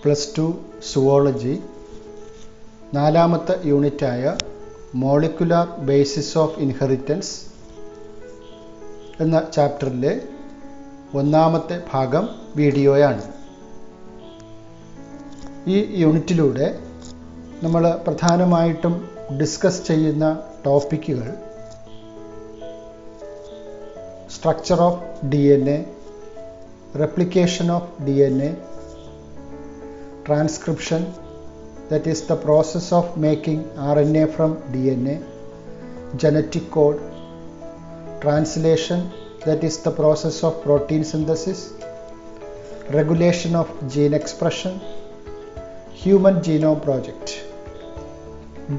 +2 zoology നാലാമത്തെ യൂണിറ്റായ molecular basis of inheritance എന്ന ചാപ്റ്ററിലെ ഒന്നാമത്തെ ഭാഗം വീഡിയോയാണ്. ഈ യൂണിറ്റിലൂടെ നമ്മൾ പ്രധാനമായിട്ടും ഡിസ്കസ് ചെയ്യുന്ന ടോപ്പിക്കുകൾ structure of DNA, replication of DNA, transcription, that is the process of making RNA from DNA, genetic code, translation, that is the process of protein synthesis, regulation of gene expression, human genome project,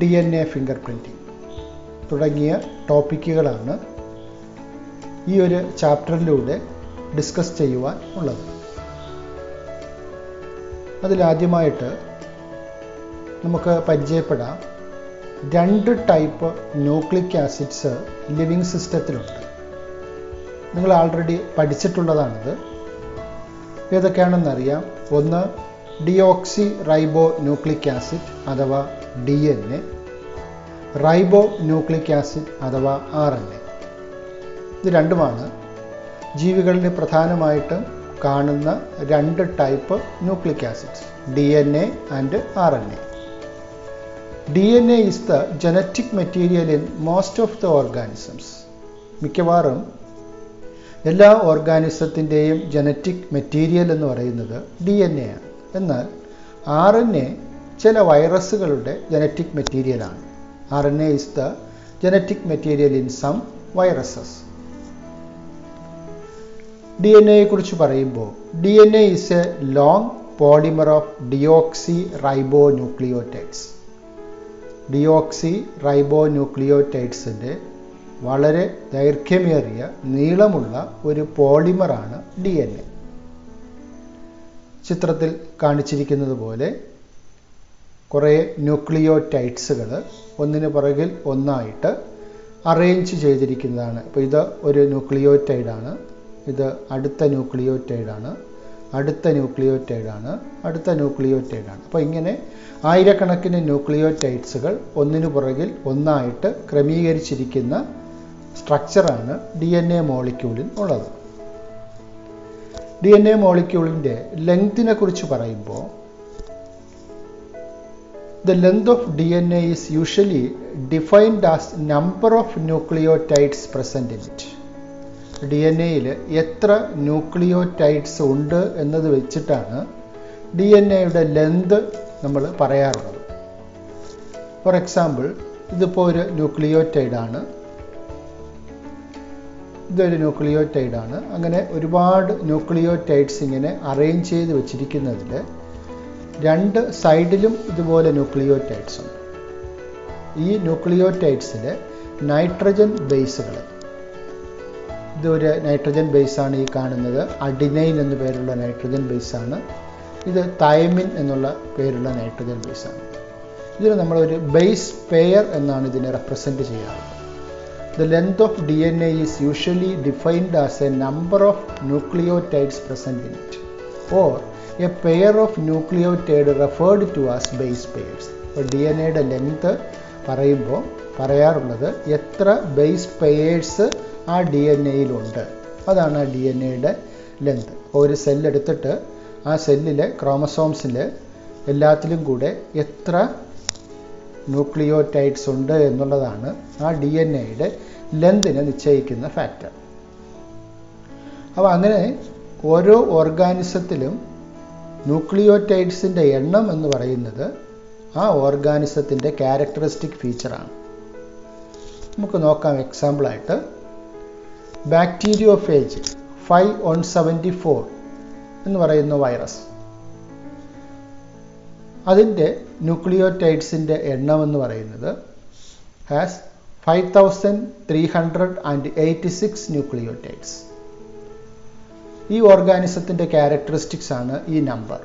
DNA fingerprinting തുടങ്ങിയ ടോപ്പിക്കുകളാണ് ഈ ഒരു ചാപ്റ്ററിലൂടെ discuss ചെയ്യുവാൻ ഉള്ളത്. അതിലാദ്യമായിട്ട് നമുക്ക് പരിചയപ്പെടാം, 2 type nucleic acids living സിസ്റ്റത്തിലുണ്ട്. നിങ്ങൾ already പഠിച്ചിട്ടുള്ളതാണിത്. ഏതൊക്കെയാണെന്നറിയാം. ഒന്ന് deoxy റൈബോ nucleic acid അഥവാ DNA, റൈബോ ന്യൂക്ലിക് ആസിഡ് അഥവാ RNA. ഇത് രണ്ടുമാണ് ജീവികളിൽ പ്രധാനമായിട്ടും കാണുന്ന 2 type nucleic acids, DNA and RNA. DNA is the genetic material in most of the organisms. മിക്കവാറും എല്ലാ ഓർഗാനിസത്തിൻ്റെയും ജനറ്റിക് മെറ്റീരിയൽ എന്ന് പറയുന്നത് DNA ആണ്. എന്നാൽ RNA ചില വൈറസുകളുടെ ജനറ്റിക് മെറ്റീരിയലാണ്. RNA is the genetic material in some viruses. DNA കുറിച്ച് പറയുമ്പോൾ DNA is a long polymer of deoxyribonucleotides. ഡിയോക്സിറൈബോന്യൂക്ലിയോടൈഡ്സിൻ്റെ വളരെ ദൈർഘ്യമേറിയ നീളമുള്ള ഒരു പോളിമറാണ് DNA. ചിത്രത്തിൽ കാണിച്ചിരിക്കുന്നത് പോലെ കുറേ ന്യൂക്ലിയോടൈഡ്സുകൾ ഒന്നിന് പുറകിൽ ഒന്നായിട്ട് അറേഞ്ച് ചെയ്തിരിക്കുന്നതാണ്. ഇപ്പോൾ ഇത് ഒരു ന്യൂക്ലിയോടൈഡാണ്, ഇത് അടുത്ത ന്യൂക്ലിയോടൈഡാണ്, അടുത്ത ന്യൂക്ലിയോടൈഡാണ്, അടുത്ത ന്യൂക്ലിയോടൈഡാണ്. അപ്പോൾ ഇങ്ങനെ ആയിരക്കണക്കിന് ന്യൂക്ലിയോടൈഡ്സുകൾ ഒന്നിനു പുറകിൽ ഒന്നായിട്ട് ക്രമീകരിച്ചിരിക്കുന്ന സ്ട്രക്ചറാണ് DNA മോളിക്യൂളിൽ ഉള്ളത്. DNA മോളിക്യൂളിൻ്റെ ലെങ്തിനെ കുറിച്ച് പറയുമ്പോൾ the length of DNA is usually defined as number of nucleotides present in it. DNAയിൽ എത്ര ന്യൂക്ലിയോടൈഡ്സ് ഉണ്ട് എന്നത് വെച്ചിട്ടാണ് DNAയുടെ ലെന്ത് നമ്മൾ പറയാറുള്ളത്. ഫോർ എക്സാമ്പിൾ, ഇതിപ്പോൾ ഒരു ന്യൂക്ലിയോടൈഡാണ്, ഇതൊരു ന്യൂക്ലിയോടൈഡാണ്. അങ്ങനെ ഒരുപാട് ന്യൂക്ലിയോടൈഡ്സ് ഇങ്ങനെ അറേഞ്ച് ചെയ്ത് വെച്ചിരിക്കുന്നതിൽ 2 സൈഡിലും ഇതുപോലെ ന്യൂക്ലിയോടൈഡ്സ് ഉണ്ട്. ഈ ന്യൂക്ലിയോടൈഡ്സിൽ നൈട്രജൻ ബേസുകൾ, ഇതൊരു നൈട്രജൻ ബേസാണ് ഈ കാണുന്നത്, അഡിനൈൻ എന്നു പേരുള്ള നൈട്രജൻ ബേസാണ്. ഇത് തൈമിൻ എന്നുള്ള പേരുള്ള നൈട്രജൻ ബേസാണ്. ഇതിന് നമ്മളൊരു ബേസ് പെയർ എന്നാണ് ഇതിനെ റെപ്രസെൻറ്റ് ചെയ്യാറുള്ളത്. The length of DNA is usually defined as a number of nucleotides present in it or a pair of nucleotide referred to as base pairs. ഇപ്പോൾ DNAയുടെ ലെങ്ത് പറയുമ്പോൾ പറയാറുള്ളത് എത്ര ബേസ് പെയേഴ്സ് ആ DNAയിലുണ്ട്, അതാണ് ആ DNAയുടെ ലെങ്ത്. ഒരു സെല്ലെടുത്തിട്ട് ആ സെല്ലിലെ ക്രോമസോംസിൽ എല്ലാത്തിലും കൂടെ എത്ര ന്യൂക്ലിയോടൈഡ്സ് ഉണ്ട് എന്നുള്ളതാണ് ആ DNAയുടെ ലെന്തിനെ നിശ്ചയിക്കുന്ന ഫാക്ടർ. അപ്പോൾ അങ്ങനെ ഓരോ ഓർഗാനിസത്തിലും ന്യൂക്ലിയോടൈഡ്സിൻ്റെ എണ്ണം എന്ന് പറയുന്നത് ആ ഓർഗാനിസത്തിൻ്റെ ക്യാരക്ടറിസ്റ്റിക് ഫീച്ചറാണ്. നമുക്ക് നോക്കാം. എക്സാമ്പിളായിട്ട് ബാക്ടീരിയോഫേജ് 5-174 എന്ന് പറയുന്ന വൈറസ്, അതിൻ്റെ ന്യൂക്ലിയോടൈഡ്സിൻ്റെ എണ്ണം എന്ന് പറയുന്നത് ഹാസ് 5386 ന്യൂക്ലിയോടൈഡ്സ്. ഈ ഓർഗാനിസത്തിൻ്റെ ക്യാരക്ടറിസ്റ്റിക്സ് ആണ് ഈ നമ്പർ.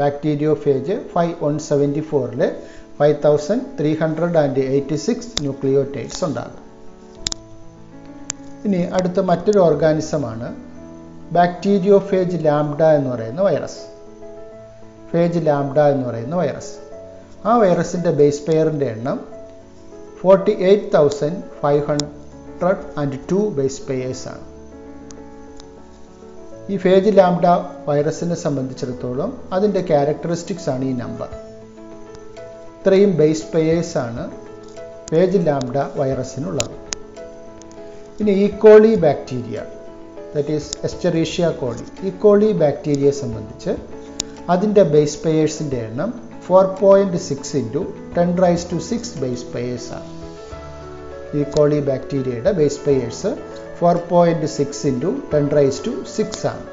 ബാക്ടീരിയോഫേജ് 5-174 5386 ന്യൂക്ലിയോടൈഡ്സ് ഉണ്ടാകും. ഇനി അടുത്ത മറ്റൊരു ഓർഗാനിസമാണ് ബാക്ടീരിയോഫേജ് ലാംഡ എന്ന് പറയുന്ന വൈറസ്. ഫേജ് ലാംഡ എന്ന് പറയുന്ന വൈറസ്. ആ വൈറസിൻ്റെ ബേസ് പെയറിൻ്റെ എണ്ണം 48,502 ബേസ് പെയേഴ്സാണ്. ഈ ഫേജ് ലാംഡ വൈറസിനെ സംബന്ധിച്ചിടത്തോളം അതിൻ്റെ ക്യാരക്ടറിസ്റ്റിക്സ് ആണ് ഈ നമ്പർ. ഇത്രയും ബേസ് പെയേഴ്സാണ് ഫേജ് ലാംഡ വൈറസിനുള്ളത്. ഇനി E coli bacteria, that is Escherichia coli, E coli ബാക്ടീരിയയെ സംബന്ധിച്ച് അതിൻ്റെ ബേസ് പെയേഴ്സിൻ്റെ എണ്ണം 4.6 × 10⁻⁶ ബേസ് പെയേഴ്സാണ്. ഈക്കോളി ബാക്ടീരിയയുടെ ബേസ് പെയേഴ്സ് 4.6 × 10⁻⁶ ആണ്.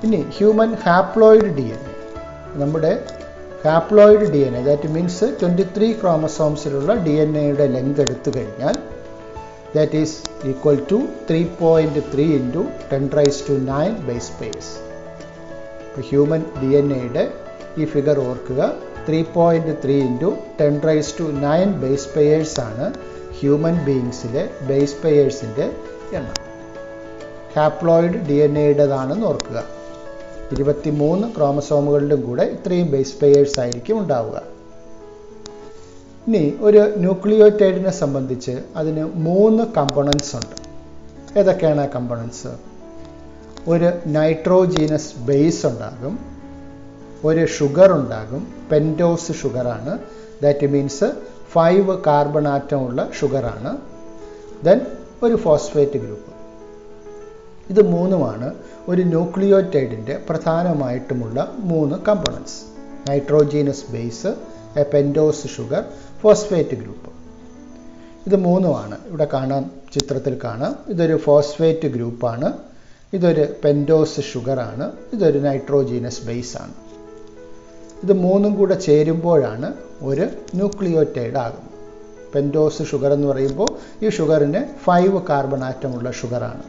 ഇനി ഹ്യൂമൻ ഹാപ്ലോയിഡ് DNA, നമ്മുടെ ഹാപ്ലോയിഡ് DNA, ദാറ്റ് മീൻസ് 23 ക്രോമസോംസിലുള്ള DNA-യുടെ ലെങ്ത് എടുത്തു കഴിഞ്ഞാൽ that is equal to 3.3 × 10⁻⁹ base pairs. Human DNA-യുടെ ഈ ഫിഗർ ഓർക്കുക. 3.3 × 10⁻⁹ ബേസ് പെയേഴ്സ് ആണ് ഹ്യൂമൻ ബീയിങ്സിലെ ബേസ് പെയേഴ്സിൻ്റെ എണ്ണം. ഹാപ്ലോയിഡ് DNA-യുടേതാണെന്ന് ഓർക്കുക. 23 ക്രോമസോമുകളിലും കൂടെ ഇത്രയും ബേസ് പെയേഴ്സ് ആയിരിക്കും ഉണ്ടാവുക. ഇനി ഒരു ന്യൂക്ലിയോറ്റൈഡിനെ സംബന്ധിച്ച് അതിന് 3 കമ്പോണൻസ് ഉണ്ട്. ഏതൊക്കെയാണ് ആ കമ്പോണൻസ്? ഒരു നൈട്രോജീനസ് ബേസ് ഉണ്ടാകും, ഒരു ഷുഗർ ഉണ്ടാകും, പെൻറ്റോസ് ഷുഗറാണ്, ദാറ്റ് മീൻസ് 5 കാർബൺ ആറ്റം ഉള്ള ഷുഗറാണ്, ദെൻ ഒരു ഫോസ്ഫേറ്റ് ഗ്രൂപ്പ്. ഇത് മൂന്നുമാണ് ഒരു ന്യൂക്ലിയോറ്റൈഡിൻ്റെ പ്രധാനമായിട്ടുമുള്ള 3 components. Nitrogenous base, a pentose sugar, phosphate group. ഇത് മൂന്നുമാണ് ഇവിടെ കാണാം, ചിത്രത്തിൽ കാണാം. ഇതൊരു ഫോസ്ഫേറ്റ് ഗ്രൂപ്പാണ്, ഇതൊരു പെൻറ്റോസ് ഷുഗറാണ്, ഇതൊരു നൈട്രോജീനസ് ബേസാണ്. ഇത് മൂന്നും കൂടെ ചേരുമ്പോഴാണ് ഒരു ന്യൂക്ലിയോറ്റൈഡ് ആകുന്നത്. പെൻറ്റോസ് ഷുഗർ എന്ന് പറയുമ്പോൾ ഈ ഷുഗറിന് 5 കാർബൺ ആറ്റമുള്ള ഷുഗറാണ്.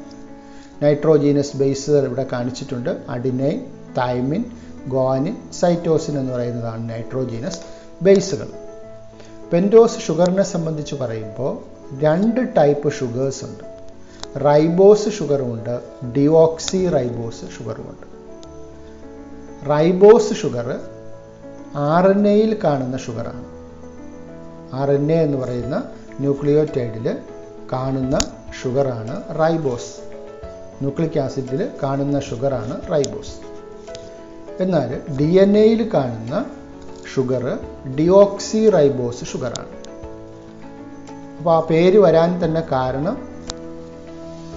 നൈട്രോജീനസ് ബേസ് ഇവിടെ കാണിച്ചിട്ടുണ്ട്. അഡിനൈൻ, തൈമിൻ, ഗുവാനിൻ, സൈറ്റോസിൻ എന്ന് പറയുന്നതാണ് നൈട്രോജീനസ് ബേസുകൾ. പെൻറ്റോസ് ഷുഗറിനെ സംബന്ധിച്ച് പറയുമ്പോൾ 2 ടൈപ്പ് ഷുഗേഴ്സ് ഉണ്ട്. റൈബോസ് ഷുഗറുമുണ്ട്, ഡിയോക്സി റൈബോസ് ഷുഗറുമുണ്ട്. റൈബോസ് ഷുഗർ RNA-യിൽ കാണുന്ന ഷുഗറാണ്. RNA എന്ന് പറയുന്ന ന്യൂക്ലിയോറ്റൈഡിൽ കാണുന്ന ഷുഗറാണ് റൈബോസ്. ന്യൂക്ലിക് ആസിഡിൽ കാണുന്ന ഷുഗറാണ് റൈബോസ്. എന്നാൽ DNA-യിൽ കാണുന്ന ഷുഗർ ഡിയോക്സി റൈബോസ് ഷുഗറാണ്. അപ്പോൾ ആ പേര് വരാൻ തന്നെ കാരണം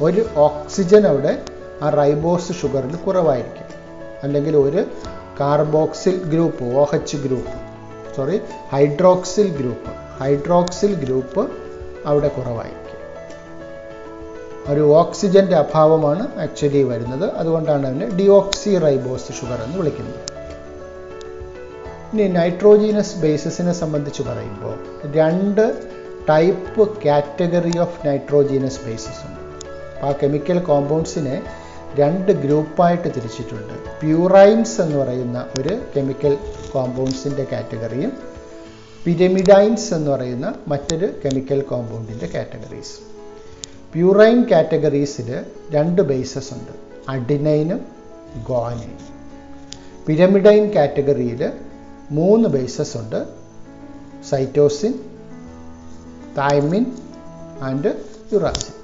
ഒരു ഓക്സിജൻ അവിടെ ആ റൈബോസ് ഷുഗറിൽ കുറവായിരിക്കും, അല്ലെങ്കിൽ ഒരു carboxyl group, OH group, hydroxyl group അവിടെ കുറവായിരിക്കും. ഒരു ഓക്സിജൻ്റെ അഭാവമാണ് ആക്ച്വലി വരുന്നത്. അതുകൊണ്ടാണ് അതിനെ ഡിയോക്സി റൈബോസ് ഷുഗർ എന്ന് വിളിക്കുന്നത്. ഇനി നൈട്രോജീനസ് ബേസസിനെ സംബന്ധിച്ച് പറയുമ്പോൾ 2 type category of nitrogenous bases ഉണ്ട്. അപ്പോൾ ആ കെമിക്കൽ കോമ്പൗണ്ട്സിനെ 2 ഗ്രൂപ്പായിട്ട് തിരിച്ചിട്ടുണ്ട്. പ്യൂറൈൻസ് എന്ന് പറയുന്ന ഒരു കെമിക്കൽ കോമ്പൗണ്ട്സിൻ്റെ കാറ്റഗറിയും പിരമിഡൈൻസ് എന്ന് പറയുന്ന മറ്റൊരു കെമിക്കൽ കോമ്പൗണ്ടിൻ്റെ കാറ്റഗറീസ്. പ്യൂറൈൻ കാറ്റഗറീസിൽ 2 ബേസസ് ഉണ്ട്, അഡിനൈനും ഗുവാനൈനും. പിരമിഡൈൻ കാറ്റഗറിയിൽ 3 ബേസസ് ഉണ്ട്, cytosine, thymine and uracil.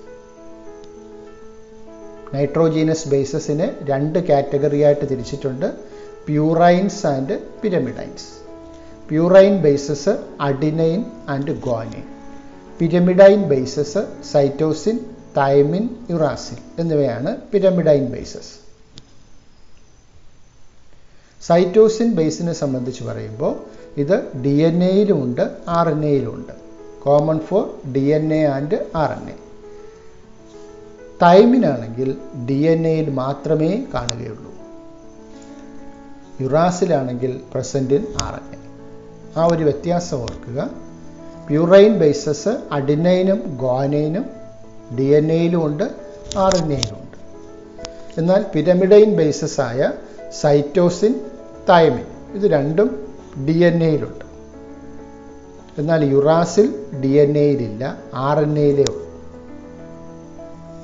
Nitrogenous ബേസസിനെ 2 കാറ്റഗറിയായിട്ട് തിരിച്ചിട്ടുണ്ട്, purines and pyrimidines. Purine bases adenine and guanine, pyrimidine bases cytosine, thymine, uracil എന്നിവയാണ് പിരമിഡൈൻ ബേസസ്. സൈറ്റോസിൻ ബേസിനെ സംബന്ധിച്ച് പറയുമ്പോൾ ഇത് DNA-യിലുമുണ്ട് RNA-യിലുമുണ്ട്, common for DNA and RNA. തൈമിനാണെങ്കിൽ DNA-യിൽ മാത്രമേ കാണുകയുള്ളൂ, യുറാസിലാണെങ്കിൽ പ്രസന്റ് ഇൻ RNA. ആ ഒരു വ്യത്യാസം ഓർക്കുക. പ്യൂറൈൻ ബേസസ് അഡിനൈനും ഗുവാനൈനും DNA-യിലുമുണ്ട് RNA-യിലുമുണ്ട്. എന്നാൽ പിരമിഡൈൻ ബേസസ് ആയ സൈറ്റോസിൻ, തൈമിൻ ഇത് രണ്ടും DNA-യിലുണ്ട്. എന്നാൽ യുറാസിൽ DNA-യിലില്ല, RNA-യിലേ ഉള്ളൂ.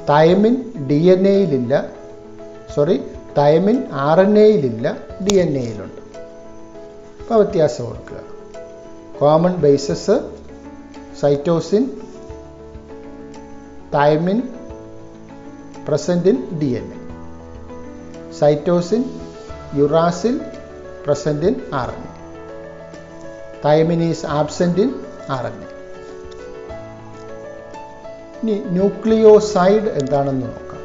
തൈമിൻ DNA-യിലില്ല, തൈമിൻ RNA-യിലില്ല, DNA-യിലുണ്ട്. അപ്പോൾ വ്യത്യാസം ഓർക്കുക. Common bases cytosine, thymine present in DNA. Cytosine, uracil present in RNA. Thymine is absent in RNA. ഇനി ന്യൂക്ലിയോസൈഡ് എന്താണെന്ന് നോക്കാം.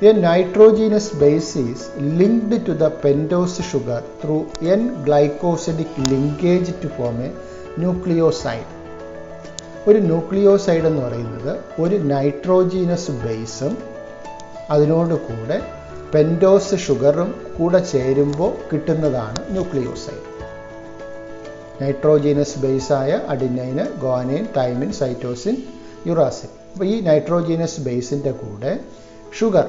A nitrogenous base is linked to the pentose sugar through N-glycosidic linkage to form a nucleoside. ഒരു nucleoside എന്ന് പറയുന്നത് ഒരു nitrogenous ബേസും അതിനോട് കൂടെ pentose ഷുഗറും കൂടെ ചേരുമ്പോൾ കിട്ടുന്നതാണ് ന്യൂക്ലിയോസൈഡ്. നൈട്രോജീനസ് ബേസായ അഡിനൈന്, ഗുവാനൈൻ, തൈമിൻ, സൈറ്റോസിൻ, യുറാസിൻ. അപ്പോൾ ഈ നൈട്രോജീനസ് ബേസിൻ്റെ കൂടെ ഷുഗർ,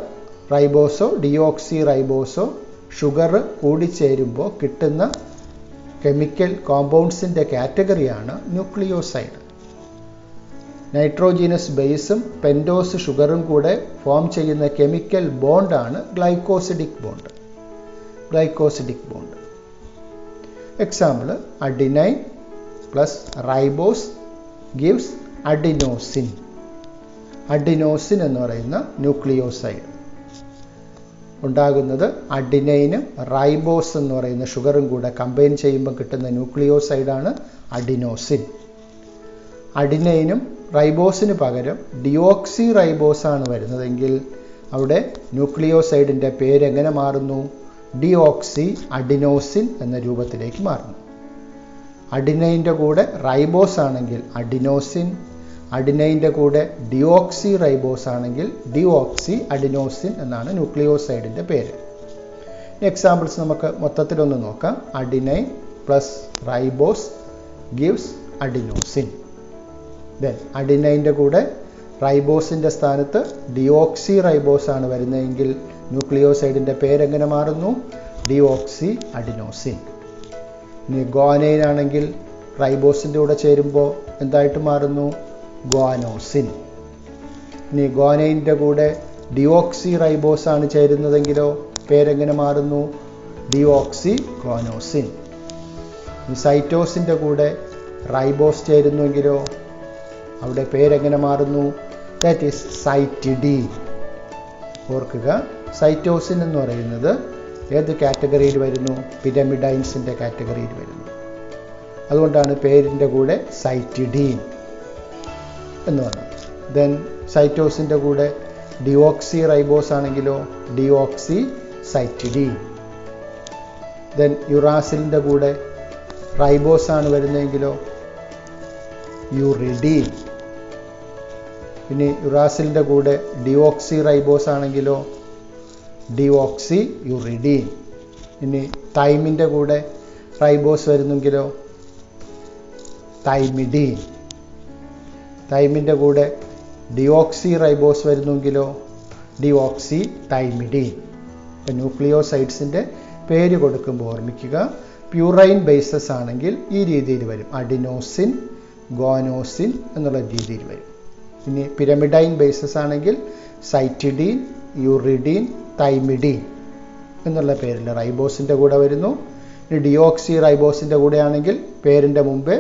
റൈബോസോ ഡിയോക്സി റൈബോസോ ഷുഗർ കൂടിച്ചേരുമ്പോൾ കിട്ടുന്ന കെമിക്കൽ കോമ്പൗണ്ട്സിൻ്റെ കാറ്റഗറിയാണ് ന്യൂക്ലിയോസൈഡ്. നൈട്രോജീനസ് ബേസും പെൻറ്റോസ് ഷുഗറും കൂടെ ഫോം ചെയ്യുന്ന കെമിക്കൽ ബോണ്ടാണ് glycosidic bond. Example, adenine plus ribose gives adenosine. Adenosine എന്ന് പറയുന്ന ന്യൂക്ലിയോസൈഡ് ഉണ്ടാകുന്നത് അഡിനൈനും റൈബോസ് എന്ന് പറയുന്ന ഷുഗറും കൂടെ കമ്പൈൻ ചെയ്യുമ്പോൾ കിട്ടുന്ന ന്യൂക്ലിയോസൈഡാണ് അഡിനോസിൻ. അഡിനൈനും റൈബോസിന് പകരം ഡിയോക്സി റൈബോസാണ് വരുന്നതെങ്കിൽ അവിടെ ന്യൂക്ലിയോസൈഡിൻ്റെ പേര് എങ്ങനെ മാറുന്നു? ഡിയോക്സി അഡിനോസിൻ എന്ന രൂപത്തിലേക്ക് മാറുന്നു. അഡിനൈൻ്റെ കൂടെ റൈബോസ് ആണെങ്കിൽ അഡിനോസിൻ, അഡിനൈൻ്റെ കൂടെ ഡിയോക്സി റൈബോസ് ആണെങ്കിൽ ഡിയോക്സി അഡിനോസിൻ എന്നാണ് ന്യൂക്ലിയോസൈഡിൻ്റെ പേര്. എക്സാമ്പിൾസ് നമുക്ക് മൊത്തത്തിലൊന്ന് നോക്കാം. Adenine plus ribose gives adenosine. Then അഡിനൈൻ്റെ കൂടെ റൈബോസിൻ്റെ സ്ഥാനത്ത് ഡിയോക്സി റൈബോസ് ആണ് വരുന്നതെങ്കിൽ ന്യൂക്ലിയോസൈഡിൻ്റെ പേരെങ്ങനെ മാറുന്നു? Deoxy adenosine. ഇനി ഗുവാനൈൻ ആണെങ്കിൽ റൈബോസിൻ്റെ കൂടെ ചേരുമ്പോൾ എന്തായിട്ട് മാറുന്നു? ഗുവാനോസിൻ. ഇനി ഗുവാനൈൻ്റെ കൂടെ ഡിയോക്സി റൈബോസ് ആണ് ചേരുന്നതെങ്കിലോ പേരെങ്ങനെ മാറുന്നു? ഡിയോക്സി ഗുവാനോസിൻ. സൈറ്റോസിൻ്റെ കൂടെ റൈബോസ് ചേരുന്നുവെങ്കിലോ അവിടെ പേരെങ്ങനെ മാറുന്നു? That is cytidine. ഓർക്കുക, സൈറ്റോസിൻ എന്ന് പറയുന്നത് ഏത് കാറ്റഗറിയിൽ വരുന്നു? പിരമിഡൈൻസിൻ്റെ കാറ്റഗറിയിൽ വരുന്നു. അതുകൊണ്ടാണ് പേരിൻ്റെ കൂടെ സൈറ്റിഡീൻ എന്ന് പറയുന്നത്. ദെൻ സൈറ്റോസിൻ്റെ കൂടെ ഡിയോക്സി റൈബോസ് ആണെങ്കിലോ ഡിയോക്സി സൈറ്റിഡീൻ. ദെൻ യുറാസിലിൻ്റെ കൂടെ റൈബോസ് ആണ് വരുന്നതെങ്കിലോ യുറിഡീൻ. ഇനി യുറാസിലിൻ്റെ കൂടെ ഡിയോക്സി റൈബോസ് ആണെങ്കിലോ ഡിയോക്സി യുറിഡീൻ. ഇനി തൈമിൻ്റെ കൂടെ റൈബോസ് വരുന്നെങ്കിലോ തൈമിഡീൻ. തൈമിൻ്റെ കൂടെ ഡിയോക്സി റൈബോസ് വരുന്നെങ്കിലോ ഡിയോക്സി തൈമിഡീൻ. ന്യൂക്ലിയോസൈഡ്സിൻ്റെ പേര് കൊടുക്കുമ്പോൾ ഓർമ്മിക്കുക, പ്യൂറൈൻ ബേസസ് ആണെങ്കിൽ ഈ രീതിയിൽ വരും. അഡിനോസിൻ, ഗുവാനോസിൻ എന്നുള്ള രീതിയിൽ വരും. ഇനി പിരമിഡൈൻ ബേസസ് ആണെങ്കിൽ സൈറ്റിഡീൻ, യുറിഡീൻ, തൈമിഡീൻ എന്നുള്ള പേരിൽ റൈബോസിൻ്റെ കൂടെ വരുന്നു. ഇനി ഡിയോക്സി റൈബോസിൻ്റെ കൂടെ ആണെങ്കിൽ പേരിൻ്റെ മുമ്പേ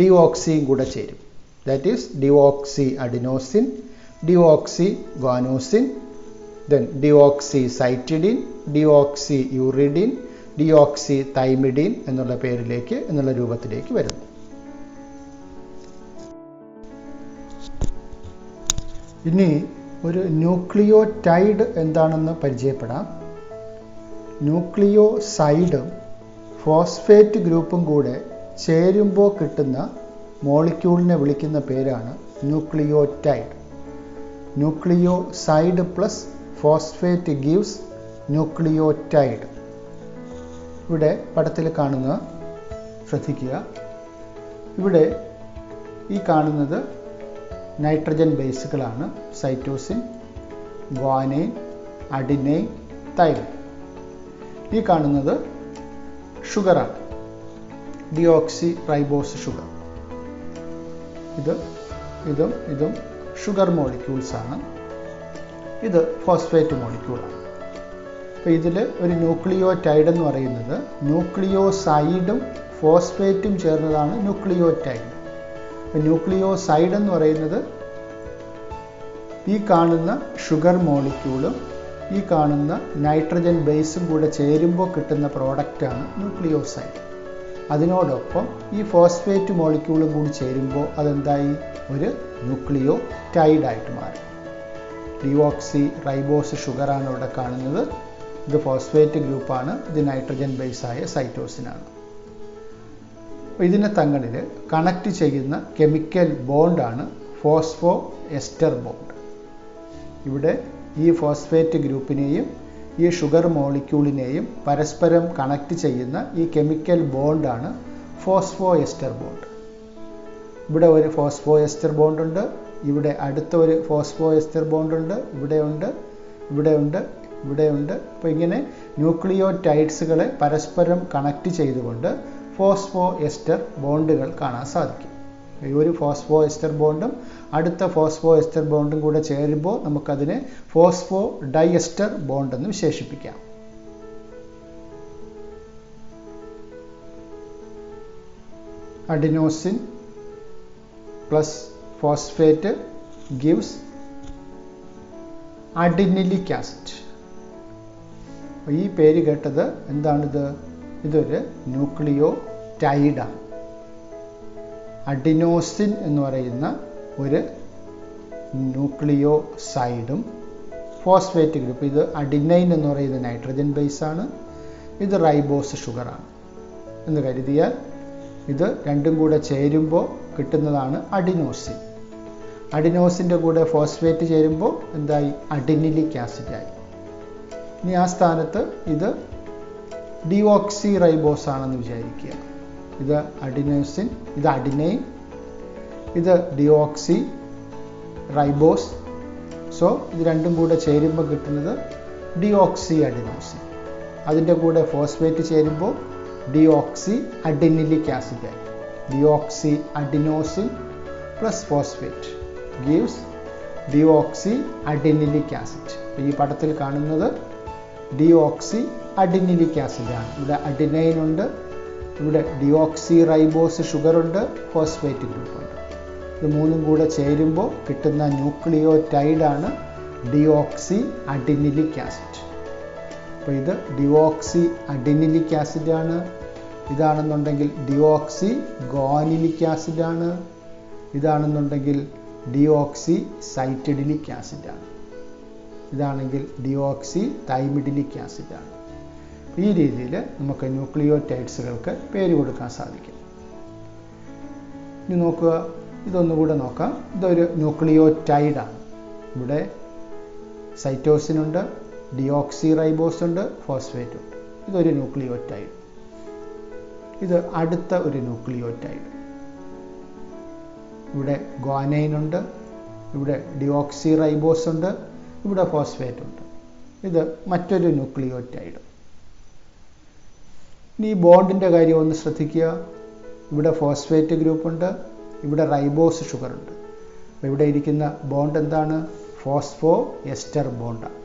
ഡിയോക്സിയും കൂടെ ചേരും. That is deoxy adenosine, deoxy guanosine, then deoxy cytidine, deoxy uridine, deoxy thymidine എന്നുള്ള രൂപത്തിലേക്ക് വരുന്നു. ഇനി ഒരു ന്യൂക്ലിയോടൈഡ് എന്താണെന്ന് പരിചയപ്പെടാം. ന്യൂക്ലിയോസൈഡും ഫോസ്ഫേറ്റ് ഗ്രൂപ്പും കൂടെ ചേരുമ്പോൾ കിട്ടുന്ന മോളിക്യൂളിനെ വിളിക്കുന്ന പേരാണ് nucleotide. Nucleoside plus phosphate gives nucleotide. ഇവിടെ പടത്തിൽ കാണുന്ന ശ്രദ്ധിക്കുക. ഇവിടെ ഈ കാണുന്നത് നൈട്രജൻ ബേസുകളാണ്. Cytosine, guanine, adenine, thymine. ഈ കാണുന്നത് ഷുഗറാണ്, ഡിയോക്സി റൈബോസ് ഷുഗർ. ഇതും ഷുഗർ മോളിക്യൂൾസ് ആണ്. ഇത് ഫോസ്ഫേറ്റ് മോളിക്യൂളാണ്. അപ്പോൾ ഇതിൽ ഒരു ന്യൂക്ലിയോടൈഡ് എന്ന് പറയുന്നത് ന്യൂക്ലിയോസൈഡും ഫോസ്ഫേറ്റും ചേർന്നതാണ് ന്യൂക്ലിയോടൈഡ്. അപ്പോൾ ന്യൂക്ലിയോസൈഡ് എന്ന് പറയുന്നത് ഈ കാണുന്ന ഷുഗർ മോളിക്യൂളും ഈ കാണുന്ന നൈട്രജൻ ബേസും കൂടെ ചേരുമ്പോൾ കിട്ടുന്ന പ്രോഡക്റ്റാണ് ന്യൂക്ലിയോസൈഡ്. അതിനോടൊപ്പം ഈ ഫോസ്ഫേറ്റ് മോളിക്യൂളും കൂടി ചേരുമ്പോൾ അതെന്തായി ഒരു ന്യൂക്ലിയോടൈഡായിട്ട് മാറി. ഡിയോക്സി റൈബോസ് ഷുഗറാണ് ഇവിടെ കാണുന്നത്. ഇത് ഫോസ്ഫേറ്റ് ഗ്രൂപ്പാണ്. ഇത് നൈട്രജൻ ബേസായ സൈറ്റോസിനാണ്. ഇതിനെ തങ്ങളിൽ കണക്ട് ചെയ്യുന്ന കെമിക്കൽ ബോണ്ടാണ് ഫോസ്ഫോ എസ്റ്റർ ബോണ്ട്. ഇവിടെ ഈ ഫോസ്ഫേറ്റ് ഗ്രൂപ്പിനെയും ഈ ഷുഗർ മോളിക്യൂളിനെയും പരസ്പരം കണക്ട് ചെയ്യുന്ന ഈ കെമിക്കൽ ബോണ്ടാണ് ഫോസ്ഫോ എസ്റ്റർ ബോണ്ട്. ഇവിടെ ഒരു ഫോസ്ഫോ എസ്റ്റർ ബോണ്ടുണ്ട്, ഇവിടെ അടുത്ത ഒരു ഫോസ്ഫോ എസ്റ്റർ ബോണ്ടുണ്ട്, ഇവിടെയുണ്ട്, ഇവിടെയുണ്ട്, ഇവിടെയുണ്ട്. അപ്പോൾ ഇങ്ങനെ ന്യൂക്ലിയോടൈഡ്സുകളെ പരസ്പരം കണക്ട് ചെയ്തുകൊണ്ട് ഫോസ്ഫോ എസ്റ്റർ ബോണ്ടുകൾ കാണാൻ സാധിക്കും. ഈ ഒരു ഫോസ്ഫോ എസ്റ്റർ ബോണ്ടും അടുത്ത ഫോസ്ഫോ എസ്റ്റർ ബോണ്ടും കൂടെ ചേരുമ്പോൾ നമുക്കതിനെ ഫോസ്ഫോ ഡൈഎസ്റ്റർ ബോണ്ട് എന്ന് വിശേഷിപ്പിക്കാം. Adenosine plus phosphate gives adenylic acid. ഈ പേര് കേട്ടത് എന്താണിത്? ഇതൊരു ന്യൂക്ലിയോടൈഡാണ്. അഡിനോസിൻ എന്ന് പറയുന്ന ഒരു ന്യൂക്ലിയോസൈഡും ഫോസ്ഫേറ്റ് ഗ്രൂപ്പ്, ഇത് അഡിനൈൻ എന്ന് പറയുന്ന നൈട്രജൻ ബേസാണ്, ഇത് റൈബോസ് ഷുഗറാണ് എന്ന് കരുതിയാൽ ഇത് രണ്ടും കൂടെ ചേരുമ്പോൾ കിട്ടുന്നതാണ് അഡിനോസിൻ. അഡിനോസിൻ്റെ കൂടെ ഫോസ്ഫേറ്റ് ചേരുമ്പോൾ എന്തായി? അഡിനിലിക് ആസിഡായി. ഇനി ആ സ്ഥാനത്ത് ഇത് ഡിയോക്സി റൈബോസ് ആണെന്ന് വിചാരിക്കുക. ഇത് അഡിനോസിൻ, ഇത് അഡിനൈൻ, ഇത് ഡിയോക്സി റൈബോസ്. സോ ഇത് രണ്ടും കൂടെ ചേരുമ്പോൾ കിട്ടുന്നത് ഡിയോക്സി അഡിനോസിൻ. അതിൻ്റെ കൂടെ ഫോസ്ഫേറ്റ് ചേരുമ്പോൾ ഡിയോക്സി അഡിനിലിക് ആസിഡായി. Deoxy adenosine plus phosphate gives deoxy adenylic acid. ഈ പടത്തിൽ കാണുന്നത് ഡിയോക്സി അഡിനിലിക് ആസിഡാണ്. ഇവിടെ അഡിനൈൻ ഉണ്ട്, ഇവിടെ ഡിയോക്സി റൈബോസ് ഷുഗറുണ്ട്, ഫോസ്ഫേറ്റ് ഗ്രൂപ്പുണ്ട്. ഇത് മൂന്നും കൂടെ ചേരുമ്പോൾ കിട്ടുന്ന ന്യൂക്ലിയോടൈഡാണ് ഡിയോക്സി അഡിനിലിക് ആസിഡ്. അപ്പോൾ ഇത് ഡിയോക്സി അഡിനിലിക് ആസിഡാണ്. ഇതാണെന്നുണ്ടെങ്കിൽ ഡിയോക്സി ഗോനിലിക് ആസിഡാണ്. ഇതാണെന്നുണ്ടെങ്കിൽ ഡിയോക്സി സൈറ്റിഡിലിക് ആസിഡാണ്. ഇതാണെങ്കിൽ ഡിയോക്സി തൈമിഡിലിക് ആസിഡാണ്. ഈ രീതിയിൽ നമുക്ക് ന്യൂക്ലിയോടൈഡ്സുകൾക്ക് പേര് കൊടുക്കാൻ സാധിക്കും. ഇനി നോക്കുക, ഇതൊന്നുകൂടെ നോക്കാം. ഇതൊരു ന്യൂക്ലിയോടൈഡാണ്. ഇവിടെ സൈറ്റോസിനുണ്ട്, ഡിയോക്സി റൈബോസ് ഉണ്ട്, ഫോസ്ഫേറ്റ് ഉണ്ട്. ഇതൊരു ന്യൂക്ലിയോടൈഡ്. ഇത് അടുത്ത ഒരു ന്യൂക്ലിയോടൈഡ്. ഇവിടെ ഗ്വാനൈൻ ഉണ്ട്, ഇവിടെ ഡിയോക്സി റൈബോസ് ഉണ്ട്, ഇവിടെ ഫോസ്ഫേറ്റ് ഉണ്ട്. ഇത് മറ്റൊരു ന്യൂക്ലിയോടൈഡ്. ഇനി ഈ ബോണ്ടിൻ്റെ കാര്യം ഒന്ന് ശ്രദ്ധിക്കുക. ഇവിടെ ഫോസ്ഫേറ്റ് ഗ്രൂപ്പുണ്ട്, ഇവിടെ റൈബോസ് ഷുഗറുണ്ട്. അപ്പോൾ ഇവിടെ ഇരിക്കുന്ന ബോണ്ട് എന്താണ്? ഫോസ്ഫോ എസ്റ്റർ ബോണ്ടാണ്.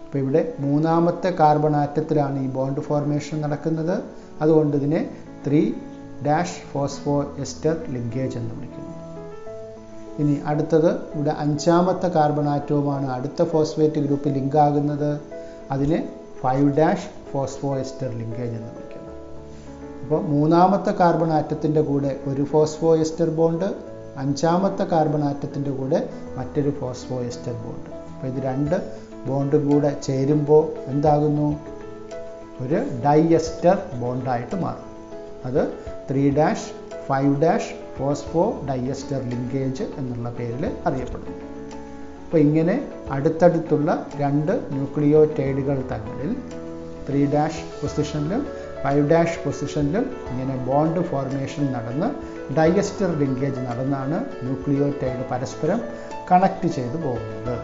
അപ്പോൾ ഇവിടെ മൂന്നാമത്തെ കാർബൺ ആറ്റത്തിലാണ് ഈ ബോണ്ട് ഫോർമേഷൻ നടക്കുന്നത്. അതുകൊണ്ട് ഇതിനെ 3' ഫോസ്ഫോ എസ്റ്റർ ലിങ്കേജ് എന്ന് വിളിക്കുന്നു. ഇനി അടുത്തത് ഇവിടെ 5ാമത്തെ കാർബൺ ആറ്റവുമാണ് അടുത്ത ഫോസ്ഫേറ്റ് ഗ്രൂപ്പ് ലിങ്ക് ആകുന്നത്. അതിനെ 5' ഫോസ്ഫോ എസ്റ്റർ ലിങ്കേജ് എന്ന് വിളിക്കുന്നു. അപ്പോൾ മൂന്നാമത്തെ കാർബൺ ആറ്റത്തിൻ്റെ കൂടെ ഒരു ഫോസ്ഫോ എസ്റ്റർ ബോണ്ട്, 5ാമത്തെ കാർബൺ ആറ്റത്തിൻ്റെ കൂടെ മറ്റൊരു ഫോസ്ഫോ എസ്റ്റർ ബോണ്ട്. അപ്പോൾ ഇത് രണ്ട് ബോണ്ടും കൂടെ ചേരുമ്പോൾ എന്താകുന്നു? ഒരു ഡൈഎസ്റ്റർ ബോണ്ടായിട്ട് മാറും. അത് 3' 5' ഫോസ്ഫോ ഡൈഎസ്റ്റർ ലിങ്കേജ് എന്നുള്ള പേരിൽ അറിയപ്പെടുന്നു. അപ്പോൾ ഇങ്ങനെ അടുത്തടുത്തുള്ള രണ്ട് ന്യൂക്ലിയോടൈഡുകൾ തമ്മിൽ 3' പൊസിഷനിലും 5' പൊസിഷനിലും ഇങ്ങനെ ബോണ്ട് ഫോർമേഷൻ നടന്ന് ഡൈഎസ്റ്റർ ലിങ്കേജ് നടന്നാണ് ന്യൂക്ലിയോടൈഡ് പരസ്പരം കണക്ട് ചെയ്തു പോകുന്നത്.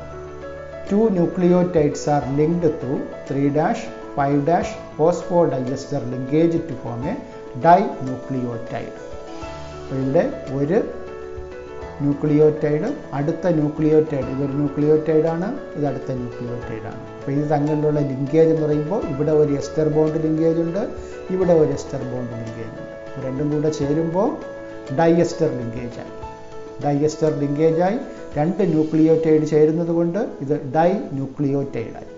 2 nucleotides are linked through 3' 5' phosphodiester linkage to form a dinucleotide. അപ്പോൾ ഇവിടെ ഒരു ന്യൂക്ലിയോറ്റൈഡ്, അടുത്ത ന്യൂക്ലിയോറ്റൈഡ്, ഇതൊരു ന്യൂക്ലിയോറ്റൈഡാണ്, ഇത് അടുത്ത ന്യൂക്ലിയോറ്റൈഡാണ്. അപ്പോൾ ഇത് തമ്മിലുള്ള ലിങ്കേജ് എന്ന് പറയുമ്പോൾ ഇവിടെ ഒരു എസ്റ്റർ ബോണ്ട് ലിങ്കേജ് ഉണ്ട്, ഇവിടെ ഒരു എസ്റ്റർ ബോണ്ട് ലിങ്കേജ് ഉണ്ട്. രണ്ടും കൂടെ ചേരുമ്പോൾ ഡൈഎസ്റ്റർ ലിങ്കേജായി. ഡൈഎസ്റ്റർ ലിങ്കേജായി രണ്ട് ന്യൂക്ലിയോറ്റൈഡ് ചേരുന്നത് കൊണ്ട് ഇത് dye ന്യൂക്ലിയോറ്റൈഡായി.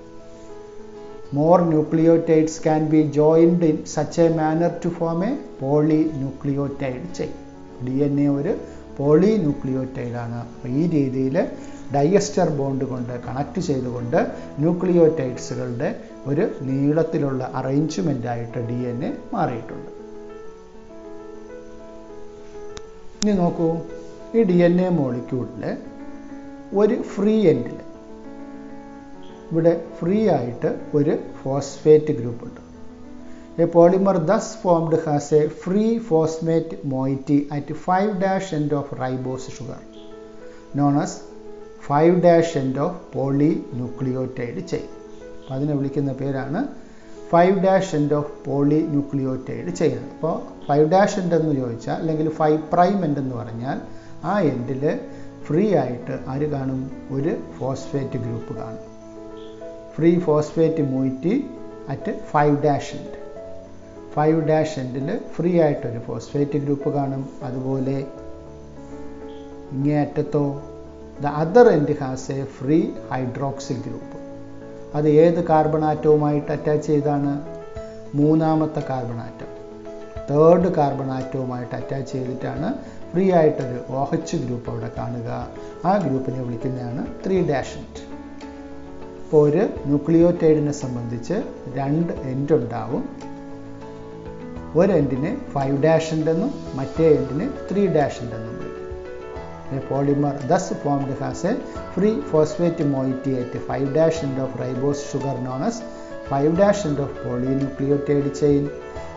More nucleotides can be joined in such a manner to form a polynucleotide chain. DNA ഒരു പോളിന്യൂക്ലിയോറ്റൈഡ് ആണ്. അപ്പോൾ ഈ രീതിയിൽ ഡൈഎസ്റ്റർ ബോണ്ട് കൊണ്ട് കണക്ട് ചെയ്തുകൊണ്ട് ന്യൂക്ലിയോറ്റൈഡ്സുകളുടെ ഒരു നീളത്തിലുള്ള അറേഞ്ച്മെൻ്റ് ആയിട്ട് DNA മാറിയിട്ടുണ്ട്. ഇനി നോക്കൂ, ഈ DNA മോളിക്യൂളിൽ ഒരു ഫ്രീ എൻഡിൽ ഇവിടെ ഫ്രീ ആയിട്ട് ഒരു ഫോസ്ഫേറ്റ് ഗ്രൂപ്പ് ഉണ്ട്. A polymer thus formed has a free phosphate moiety at 5' end of ribose sugar known as 5' end of polynucleotide chain. അതിനെ വിളിക്കുന്ന പേരാണ് 5' end of polynucleotide chain. അപ്പോൾ 5' end എന്ന് ചോദിച്ചാൽ, അല്ലെങ്കിൽ 5' end എന്ന് പറഞ്ഞാൽ ആ എൻഡിൽ ഫ്രീ ആയിട്ട് ആര് കാണും? ഒരു ഫോസ്ഫേറ്റ് ഗ്രൂപ്പ് കാണും. Free phosphate moiety at 5' end. 5' എൻഡിൽ ഫ്രീ ആയിട്ടൊരു ഫോസ്ഫേറ്റ് ഗ്രൂപ്പ് കാണും. അതുപോലെ ഇങ്ങേ അറ്റത്തോ the other end has a free hydroxyl group. അത് ഏത് കാർബൺ ആറ്റവുമായിട്ട് അറ്റാച്ച് ചെയ്താണ്? മൂന്നാമത്തെ കാർബൺ ആറ്റം, തേർഡ് കാർബൺ ആറ്റവുമായിട്ട് അറ്റാച്ച് ചെയ്തിട്ടാണ് ഫ്രീ ആയിട്ടൊരു OH ഗ്രൂപ്പ് അവിടെ കാണുക. ആ ഗ്രൂപ്പിനെ വിളിക്കുന്നതാണ് 3' end. ഇപ്പോൾ ഒരു ന്യൂക്ലിയോറ്റൈഡിനെ സംബന്ധിച്ച് രണ്ട് എൻഡ് ഉണ്ടാവും. ഒരു എൻഡിനെ 5' end എന്നും മറ്റേ എൻഡിനെ 3' end എന്നും വിളിക്കും. A polymer thus formed has a free phosphate moiety at 5' end of ribose sugar known as 5' end of polynucleotide chain.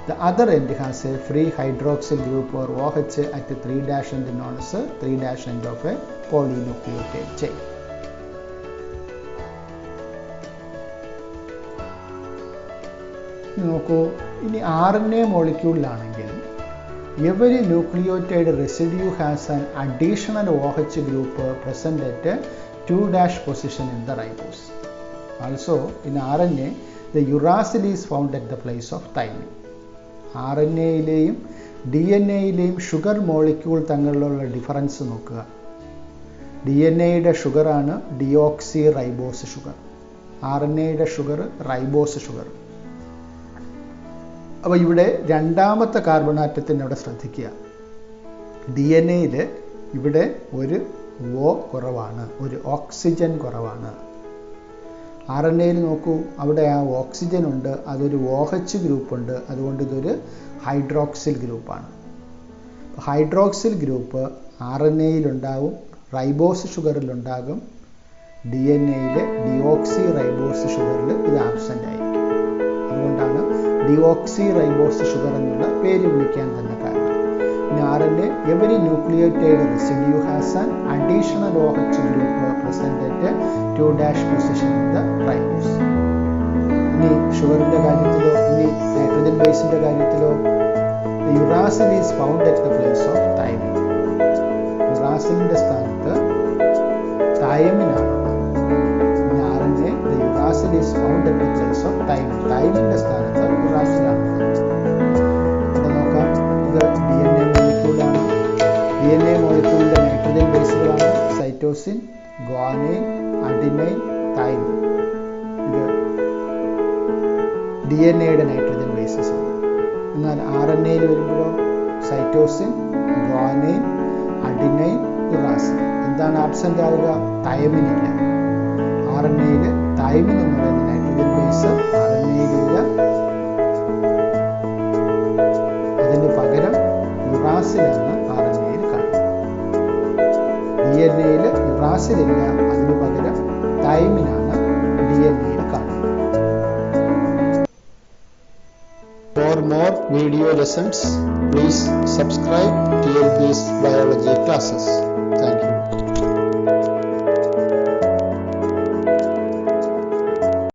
The other end has a free hydroxyl group or OH at 3' end known as 3' end of a polynucleotide chain. നോക്കൂ, ഇനി RNA മോളിക്യൂളിലാണെങ്കിൽ every nucleotide residue has an additional OH group present at 2' position in the ribose. Also in RNA the uracil is found at the place of thymine. RNAയിലെയും DNAയിലെയും sugar molecule തമ്മിലുള്ള difference നോക്കുക. DNAയുടെ ഷുഗറാണ് deoxy ribose sugar, RNAയുടെ sugar ribose sugar. അപ്പോൾ ഇവിടെ രണ്ടാമത്തെ കാർബൺ ആറ്റത്തിൻ്റെ അവിടെ ശ്രദ്ധിക്കുക. DNA-യിൽ ഇവിടെ ഒരു O കുറവാണ്, ഒരു ഓക്സിജൻ കുറവാണ്. RNA-യിൽ നോക്കൂ, അവിടെ ആ ഓക്സിജൻ ഉണ്ട്, അതൊരു OH ഗ്രൂപ്പ് ഉണ്ട്, അതുകൊണ്ട് ഇതൊരു ഹൈഡ്രോക്സിൽ ഗ്രൂപ്പാണ്. ഹൈഡ്രോക്സിൽ ഗ്രൂപ്പ് RNA-യിലുണ്ടാവും, റൈബോസ് ഷുഗറിലുണ്ടാകും. DNA-യിൽ ഡിയോക്സി റൈബോസ് ഷുഗറിൽ ഇത് ആബ്സെൻ്റ് ആയിരിക്കും. അതുകൊണ്ടാണ് ഡിയോക്സി റൈബോസ് ഷുഗർ എന്നുള്ള പേര് വിളിക്കാൻ തന്നെ കാരണം. ഇനി RNA every nucleotide residue has an additional OH group present at 2' position in the ribose. ഇനി ഷുഗറിൻ്റെ കാര്യത്തിലോ ഇനി നൈട്രജൻ ബേസിൻ്റെ കാര്യത്തിലോ the uracil is found at the place of thymine. യുറാസിലിൻ്റെ സ്ഥാനത്ത് തൈമിനാണ്. ഇനി RNA the uracil is found at the place of thymine. തൈമിൻ്റെ സ്ഥാനത്ത് യുറാസിലാണ്. ഇവിടെ നോക്കാം, ഇത് DNA മോളിക്യൂളാണ്. DNA മോളിക്യൂളിൻ്റെ നൈട്രജൻ ബേസുകളാണ് സൈറ്റോസിൻ, ഗ്വാനൈൻ, അഡിനൈൻ, തൈമിൻ. ഇത് DNA-യുടെ നൈട്രജൻ ബേസസ് ആണ്. എന്നാൽ RNA-യിൽ വരുമ്പോഴോ സൈറ്റോസിൻ, ഗ്വാനൈൻ, അഡിനൈൻ, യുറാസിൽ. എന്താണ് ആബ്സെൻ്റ് ആവുക? തൈമിനില്ല. RNA-യിൽ തൈമിൻ എന്ന് പറയുന്ന നൈട്രജൻ ബേസ് RNA-യിലില്ല. അതിന് പകരം യുറാസിലാണ് RNA-യിൽ കാണുന്നത്. DNA-യിൽ യുറാസിലില്ല, അതിന് പകരം തൈമിനാണ് DNA-യിൽ കാണുന്നത്. For more video lessons, please subscribe TLB's biology classes. Thank you.